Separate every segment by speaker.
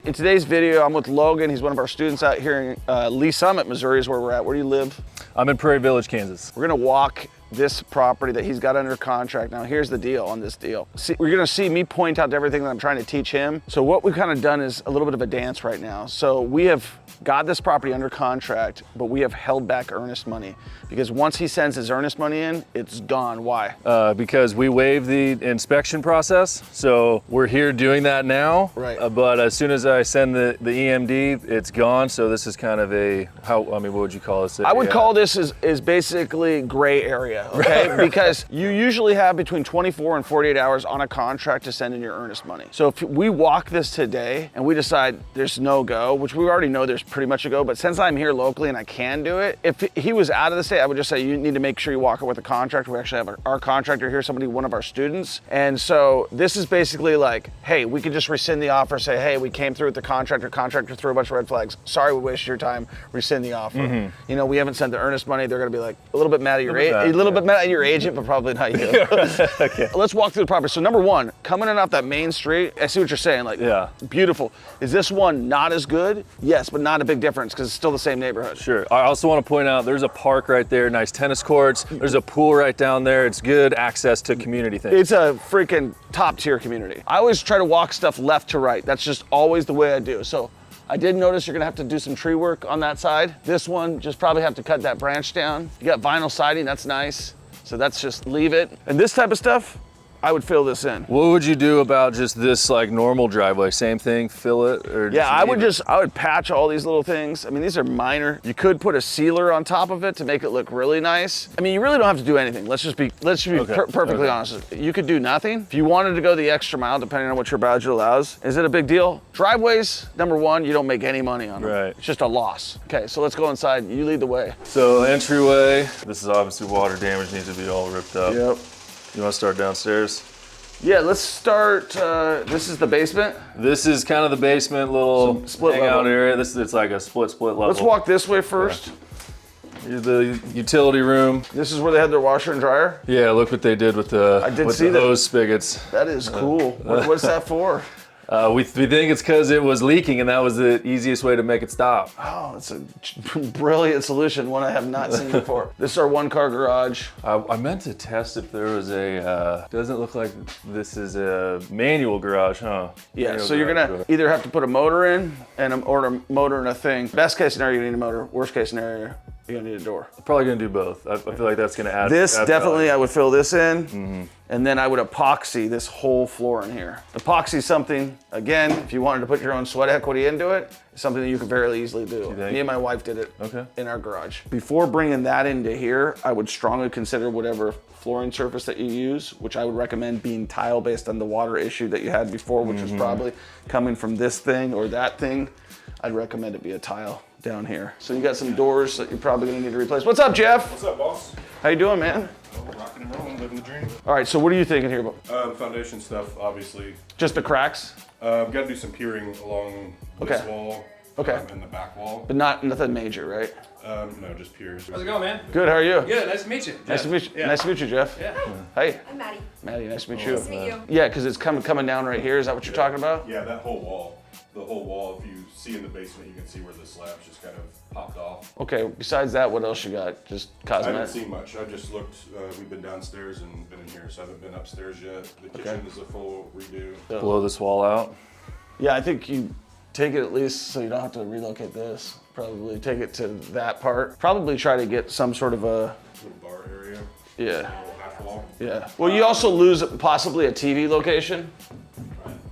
Speaker 1: In today's video, I'm with Logan. He's one of our students out here in Lee Summit, Missouri is where we're at. Where do you live?
Speaker 2: I'm in Prairie Village, Kansas.
Speaker 1: We're gonna walk this property that he's got under contract. Now here's the deal on this deal. We're gonna see me point out everything that I'm trying to teach him. So what we've kind of done is a little bit of a dance right now. So we have got this property under contract, but we have held back earnest money because once he sends his earnest money in, it's gone. Why?
Speaker 2: Because we waived the inspection process. So we're here doing that now.
Speaker 1: Right.
Speaker 2: But as soon as I send the EMD, it's gone. So this is kind of what would you call this?
Speaker 1: I would call this is basically gray area, okay? Because you usually have between 24 and 48 hours on a contract to send in your earnest money. So if we walk this today and we decide there's no go, which we already know there's pretty much a go, but since I'm here locally and I can do it, if he was out of the state, I would just say you need to make sure you walk it with a contract. We actually have our contractor here, one of our students. And so this is basically like, hey, we could just rescind the offer, say, hey, we came through with the contractor threw a bunch of red flags. Sorry, we wasted your time, rescind the offer. Mm-hmm. You know, we haven't sent the earnest money. They're gonna be like a little bit mad at your bit mad at your agent, but probably not you. Okay. Let's walk through the property. So number one, coming in off that main street, I see what you're saying, like, yeah, beautiful. Is this one not as good? Yes, but not a big difference because it's still the same neighborhood.
Speaker 2: Sure. I also want to point out there's a park right there, nice tennis courts. There's a pool right down there. It's good access to community things.
Speaker 1: It's a freaking top tier community. I always try to walk stuff left to right. That's just always the way I do. So I did notice you're gonna have to do some tree work on that side. This one, just probably have to cut that branch down. You got vinyl siding, that's nice. So that's just leave it. And this type of stuff, I would fill this in.
Speaker 2: What would you do about just this like normal driveway? Same thing, fill it? Or
Speaker 1: yeah, I would patch all these little things. I mean, these are minor. You could put a sealer on top of it to make it look really nice. I mean, you really don't have to do anything. Let's just be perfectly honest. You could do nothing. If you wanted to go the extra mile, depending on what your budget allows, is it a big deal? Driveways, number one, you don't make any money on them.
Speaker 2: Right.
Speaker 1: It's just a loss. Okay, so let's go inside. You lead the way.
Speaker 2: So entryway, this is obviously water damage, needs to be all ripped up.
Speaker 1: Yep.
Speaker 2: You want to start downstairs?
Speaker 1: Yeah, let's start, this is the basement?
Speaker 2: This is kind of the basement, little
Speaker 1: split
Speaker 2: hangout
Speaker 1: level
Speaker 2: area. It's like a split level.
Speaker 1: Let's walk this way first.
Speaker 2: Yeah. The utility room.
Speaker 1: This is where they had their washer and dryer?
Speaker 2: Yeah, look what they did with the hose spigots.
Speaker 1: That is cool. What's that for?
Speaker 2: We think it's because it was leaking and that was the easiest way to make it stop.
Speaker 1: Oh, it's a brilliant solution, one I have not seen before. This is our one-car garage.
Speaker 2: I meant to test if there was doesn't look like this is a manual garage, huh?
Speaker 1: Yeah,
Speaker 2: manual
Speaker 1: so you're gonna either have to put a motor in or a motor and a thing. Best case scenario, you need a motor. Worst case scenario, you're gonna need a door.
Speaker 2: I'm probably gonna do both. I feel like that's gonna add.
Speaker 1: This definitely,
Speaker 2: value.
Speaker 1: I would fill this in, and then I would epoxy this whole floor in here. Epoxy something, again, if you wanted to put your own sweat equity into it, it's something that you could fairly easily do. Me and my wife did it in our garage. Before bringing that into here, I would strongly consider whatever flooring surface that you use, which I would recommend being tile based on the water issue that you had before, which was probably coming from this thing or that thing. I'd recommend it be a tile down here. So you got some doors that you're probably gonna need to replace. What's up, Jeff?
Speaker 3: What's up, boss?
Speaker 1: How you doing, man?
Speaker 3: Rocking and rolling, living the dream.
Speaker 1: All right, so what are you thinking here about?
Speaker 3: Foundation stuff, obviously.
Speaker 1: Just the cracks?
Speaker 3: Got to do some piering along this wall and the back wall.
Speaker 1: But nothing major, right?
Speaker 3: No, just piers.
Speaker 4: How's it going, man?
Speaker 1: Good, how are you?
Speaker 4: Good, nice to meet you.
Speaker 1: Nice to meet you. Yeah. Nice to meet you, Jeff.
Speaker 4: Yeah.
Speaker 1: Hey.
Speaker 5: I'm Maddie.
Speaker 1: Maddie, nice to meet you.
Speaker 5: Nice to meet you.
Speaker 1: Yeah, because it's coming down right here. Is that what you're talking about?
Speaker 3: Yeah, that whole wall. The whole wall, if you see in the basement, you can see where the slab's just kind of popped off.
Speaker 1: Okay, besides that, what else you got? Just cosmetic?
Speaker 3: I haven't seen much. I just looked, we've been downstairs and been in here, so I haven't been upstairs yet. The kitchen is a full redo.
Speaker 2: Blow this wall out.
Speaker 1: Yeah, I think you take it at least so you don't have to relocate this. Probably take it to that part. Probably try to get some sort of a
Speaker 3: Little bar area.
Speaker 1: Yeah.
Speaker 3: Half wall.
Speaker 1: Yeah. Well, you also lose possibly a TV location.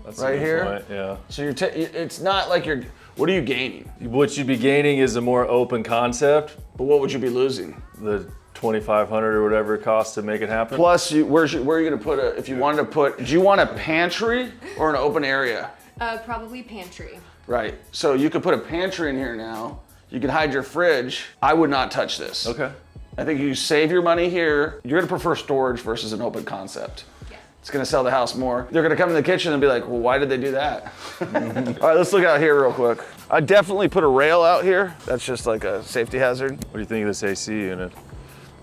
Speaker 2: That's
Speaker 1: Right here?
Speaker 2: Point, yeah.
Speaker 1: So it's not like you're, what are you gaining?
Speaker 2: What you'd be gaining is a more open concept.
Speaker 1: But what would you be losing?
Speaker 2: The $2,500 or whatever it costs to make it happen.
Speaker 1: Plus, where are you gonna put if you wanted to put, do you want a pantry or an open area?
Speaker 5: Probably pantry.
Speaker 1: Right, so you could put a pantry in here now. You can hide your fridge. I would not touch this.
Speaker 2: Okay.
Speaker 1: I think you save your money here. You're gonna prefer storage versus an open concept. It's gonna sell the house more. They're gonna come in the kitchen and be like, well, why did they do that? All right, let's look out here real quick. I definitely put a rail out here. That's just like a safety hazard.
Speaker 2: What do you think of this AC unit?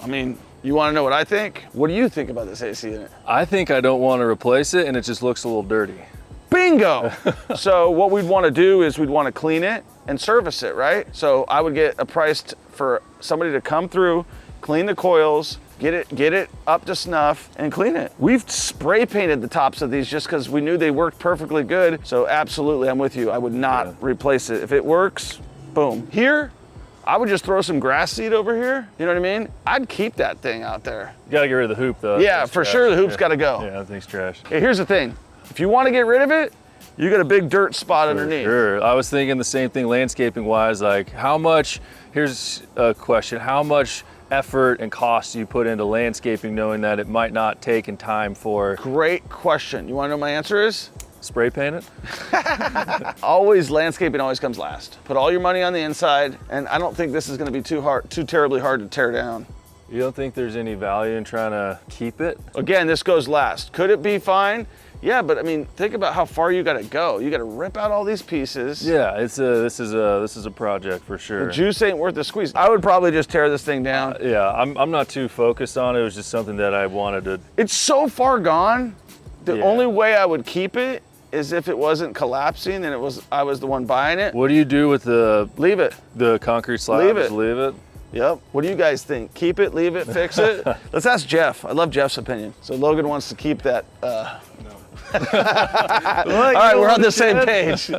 Speaker 1: I mean, you wanna know what I think? What do you think about this AC unit?
Speaker 2: I think I don't want to replace it and it just looks a little dirty.
Speaker 1: Bingo. So what we'd want to do is we'd want to clean it and service it, right? So I would get a price for somebody to come through, clean the coils, get it up to snuff and clean it. We've spray painted the tops of these just because we knew they worked perfectly good. So absolutely, I'm with you. I would not replace it. If it works, boom. Here, I would just throw some grass seed over here. You know what I mean? I'd keep that thing out there.
Speaker 2: You gotta get rid of the hoop though.
Speaker 1: Yeah, for sure the hoop's gotta go.
Speaker 2: Yeah, that thing's trash.
Speaker 1: Okay, here's the thing. If you want to get rid of it, you got a big dirt spot underneath.
Speaker 2: Sure. I was thinking the same thing landscaping wise, like how much, here's a question, how much effort and cost do you put into landscaping knowing that it might not take in time for?
Speaker 1: Great question. You want to know what my answer is?
Speaker 2: Spray paint it?
Speaker 1: Always, landscaping always comes last. Put all your money on the inside, and I don't think this is going to be too terribly hard to tear down.
Speaker 2: You don't think there's any value in trying to keep it?
Speaker 1: Again, this goes last. Could it be fine? Yeah, but I mean, think about how far you got to go. You got to rip out all these pieces.
Speaker 2: Yeah, this is a project for sure.
Speaker 1: The juice ain't worth the squeeze. I would probably just tear this thing down.
Speaker 2: Yeah, I'm not too focused on it. It was just something that I wanted to.
Speaker 1: It's so far gone. The only way I would keep it is if it wasn't collapsing and I was the one buying it.
Speaker 2: What do you do with the?
Speaker 1: Leave it.
Speaker 2: The concrete slab.
Speaker 1: Leave it.
Speaker 2: Just leave it.
Speaker 1: Yep. What do you guys think? Keep it, leave it, fix it? Let's ask Jeff. I love Jeff's opinion. So Logan wants to keep that. No. All right, we're on the same page.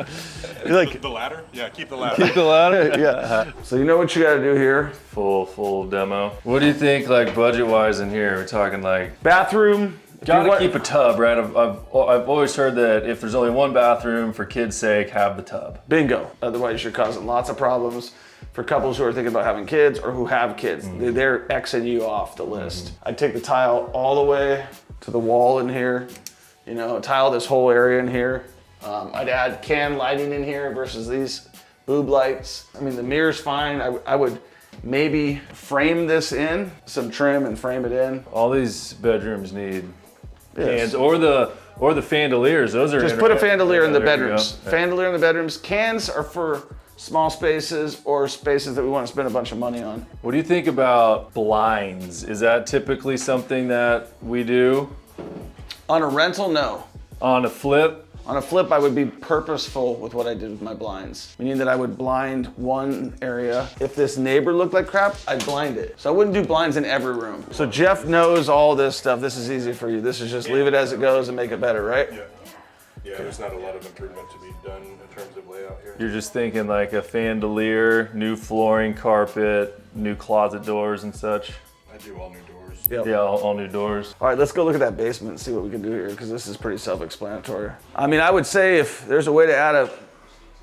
Speaker 3: Like the ladder? Yeah, keep the ladder.
Speaker 2: Keep the ladder?
Speaker 1: Yeah. So you know what you got to do here?
Speaker 2: Full demo. What do you think, like budget-wise in here? We're talking like
Speaker 1: bathroom.
Speaker 2: Gotta keep a tub, right? I've always heard that if there's only one bathroom, for kids' sake, have the tub.
Speaker 1: Bingo. Otherwise, you're causing lots of problems for couples who are thinking about having kids or who have kids. They're Xing you off the list. I'd take the tile all the way to the wall in here. You know, tile this whole area in here. I'd add can lighting in here versus these boob lights. I mean, the mirror's fine. I would maybe frame this in, some trim and frame it in.
Speaker 2: All these bedrooms need cans or the fandeliers. Those are
Speaker 1: just put a fandelier in the
Speaker 2: there
Speaker 1: bedrooms. Fandelier in the bedrooms. Cans are for small spaces or spaces that we want to spend a bunch of money on.
Speaker 2: What do you think about blinds? Is that typically something that we do?
Speaker 1: On a rental, no.
Speaker 2: On a flip?
Speaker 1: On a flip, I would be purposeful with what I did with my blinds. Meaning that I would blind one area. If this neighbor looked like crap, I'd blind it. So I wouldn't do blinds in every room. So Jeff knows all this stuff. This is easy for you. This is just leave it as it goes and make it better, right?
Speaker 3: Yeah, there's not a lot of improvement to be done in terms of layout here.
Speaker 2: You're just thinking like a fandelier, new flooring, carpet, new closet doors and such?
Speaker 3: I do all new doors.
Speaker 1: Yep.
Speaker 2: Yeah, all new doors.
Speaker 1: All right, let's go look at that basement and see what we can do here, because this is pretty self-explanatory. I mean, I would say if there's a way to add a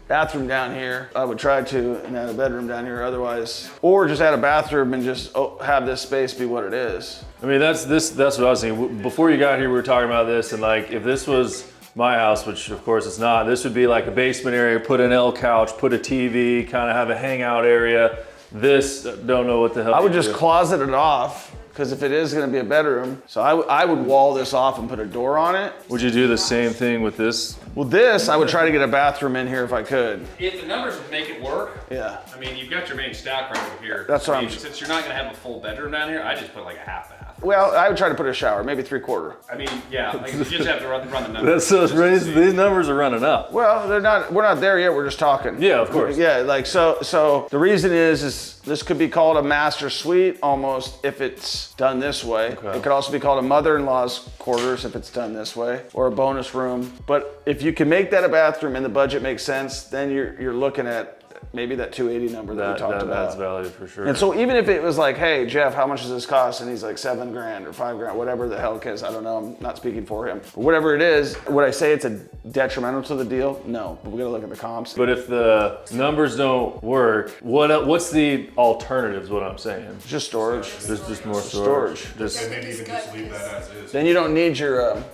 Speaker 1: bathroom down here, I would try to, and add a bedroom down here otherwise. Or just add a bathroom and just have this space be what it is.
Speaker 2: I mean, that's what I was thinking. Before you got here, we were talking about this, and like, if this was my house, which of course it's not, this would be like a basement area, put an L couch, put a TV, kind of have a hangout area. This, don't know what the hell.
Speaker 1: I would just closet it off. Because if it is going to be a bedroom, so I would wall this off and put a door on it.
Speaker 2: Would you do the same thing with this?
Speaker 1: Well, this, I would try to get a bathroom in here if I could.
Speaker 4: If the numbers would make it work,
Speaker 1: yeah.
Speaker 4: I mean, you've got your main stack right over here.
Speaker 1: That's what I'm.
Speaker 4: Since you're not going to have a full bedroom down here, I just put like a half bath.
Speaker 1: Well, I would try to put a shower, maybe 3/4.
Speaker 4: I mean, yeah, like you just have to run the numbers.
Speaker 2: These numbers are running up.
Speaker 1: Well, they're not. We're not there yet. We're just talking.
Speaker 2: Yeah, of course.
Speaker 1: Yeah, like so. The reason is this could be called a master suite almost if it's done this way. Okay. It could also be called a mother-in-law's quarters if it's done this way, or a bonus room. But if you can make that a bathroom and the budget makes sense, then you're looking at maybe that 280 number that we talked about.
Speaker 2: That adds value for sure.
Speaker 1: And so even if it was like, hey, Jeff, how much does this cost? And he's like $7,000 or $5,000, whatever the hell it is. I don't know. I'm not speaking for him. But whatever it is, would I say it's a detrimental to the deal? No, but we got to look at the comps.
Speaker 2: But if the numbers don't work, what's the alternatives? What I'm saying?
Speaker 1: Just storage.
Speaker 2: Just more storage.
Speaker 3: And maybe even just leave that as is.
Speaker 1: Then you don't need your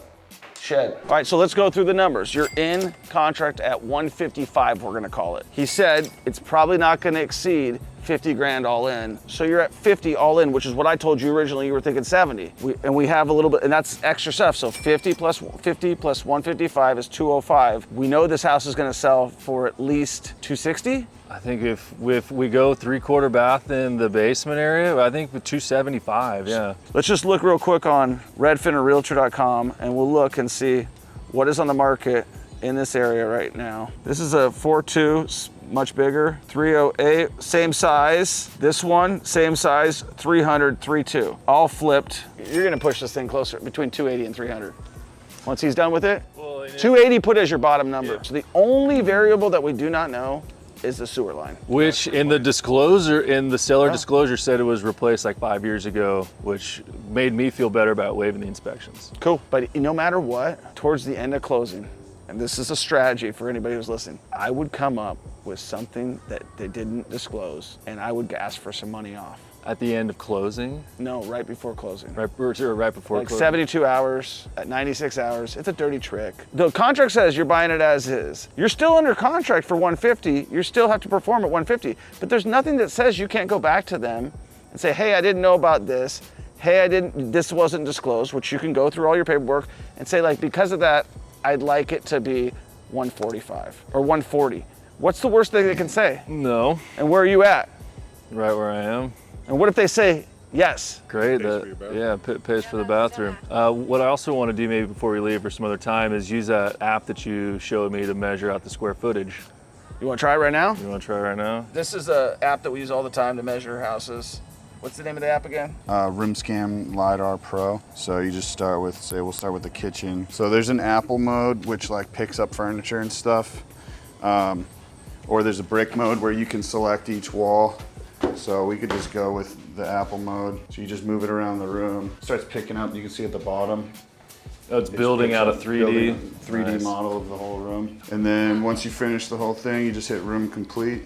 Speaker 1: shed. All right, so let's go through the numbers. You're in contract at 155, we're gonna call it. He said it's probably not gonna exceed 50 grand all in. So you're at 50 all in, which is what I told you originally. You were thinking 70. We have a little bit, and that's extra stuff. So 50 plus 155 is 205. We know this house is gonna sell for at least 260.
Speaker 2: I think if we go 3/4 bath in the basement area, I think with 275, yeah.
Speaker 1: Let's just look real quick on redfinorrealtor.com and we'll look and see what is on the market in this area right now. This is a 4.2, much bigger, 308, same size. This one, same size, 300, 3.2, all flipped. You're gonna push this thing closer, between 280 and 300. Once he's done with it, 280 put as your bottom number. Yeah. So the only variable that we do not know is the sewer line.
Speaker 2: Which in the disclosure, in the seller disclosure said it was replaced like 5 years ago, which made me feel better about waiving the inspections.
Speaker 1: Cool, but no matter what, towards the end of closing, and this is a strategy for anybody who's listening, I would come up with something that they didn't disclose, and I would ask for some money off.
Speaker 2: At the end of closing?
Speaker 1: No, right before closing.
Speaker 2: Right before
Speaker 1: like
Speaker 2: closing.
Speaker 1: 72 hours, at 96 hours. It's a dirty trick. The contract says you're buying it as is. You're still under contract for 150. You still have to perform at 150. But there's nothing that says you can't go back to them and say, hey, I didn't know about this. Hey, this wasn't disclosed, which you can go through all your paperwork and say, like, because of that, I'd like it to be 145 or 140. What's the worst thing they can say?
Speaker 2: No.
Speaker 1: And where are you at?
Speaker 2: Right where I am.
Speaker 1: And what if they say yes?
Speaker 2: Great, pays for the bathroom. What I also want to do maybe before we leave for some other time is use that app that you showed me to measure out the square footage.
Speaker 1: You want to try it right now?
Speaker 2: You want to try right now?
Speaker 1: This is an app that we use all the time to measure houses. What's the name of the app again?
Speaker 6: RoomScan LiDAR Pro. So you just start with, we'll start with the kitchen. So there's an Apple mode, which like picks up furniture and stuff. Or there's a brick mode where you can select each wall. So we could just go with the Apple mode. So you just move it around the room. It starts picking up, you can see at the bottom.
Speaker 2: Oh, it's building out a 3D
Speaker 6: nice. Model of the whole room. And then once you finish the whole thing, you just hit room complete.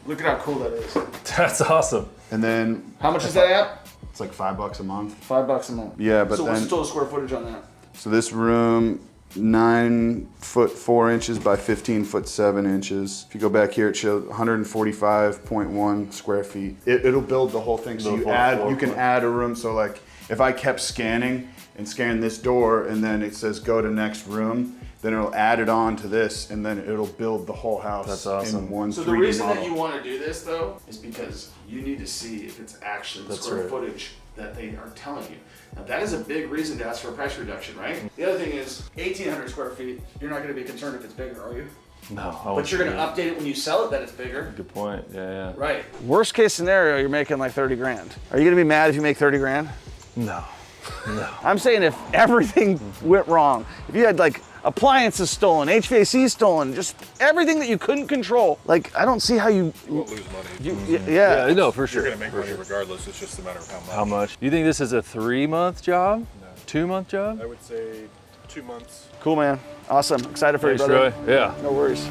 Speaker 1: Look at how cool that is.
Speaker 2: That's awesome.
Speaker 6: And then
Speaker 1: how much is that app?
Speaker 6: It's like $5 a month.
Speaker 1: $5 a month.
Speaker 6: Yeah, but
Speaker 1: so
Speaker 6: then,
Speaker 1: what's the total square footage on that?
Speaker 6: So this room, 9 foot 4 inches by 15 foot 7 inches. If you go back here, it shows 145.1 square feet. It'll build the whole thing. So you can add a room. So like if I kept scanning and scan this door and then it says go to next room, then it'll add it on to this and then it'll build the whole house.
Speaker 2: That's awesome.
Speaker 6: In one 3D
Speaker 1: So the reason
Speaker 6: model.
Speaker 1: that you want to do this though is because you need to see if it's actually the square footage that they are telling you. Now that is a big reason to ask for a price reduction, right? The other thing is 1,800 square feet, you're not gonna be concerned if it's bigger, are you?
Speaker 2: No.
Speaker 1: But you're gonna update it when you sell it that it's bigger.
Speaker 2: Good point, yeah.
Speaker 1: Right. Worst case scenario, you're making like 30 grand. Are you gonna be mad if you make 30 grand?
Speaker 2: No.
Speaker 1: I'm saying if everything went wrong, if you had like appliances stolen, HVAC stolen, just everything that you couldn't control, like I don't see how you
Speaker 3: won't lose money.
Speaker 1: Yeah,
Speaker 2: no, for sure.
Speaker 3: You're gonna make money regardless, it's just a matter of how much.
Speaker 2: How much? You think this is a 3-month job?
Speaker 3: No.
Speaker 2: 2-month job?
Speaker 3: I would say 2 months.
Speaker 1: Cool, man. Awesome. Excited for
Speaker 2: Thanks,
Speaker 1: you, brother.
Speaker 2: Troy. Yeah.
Speaker 1: No worries.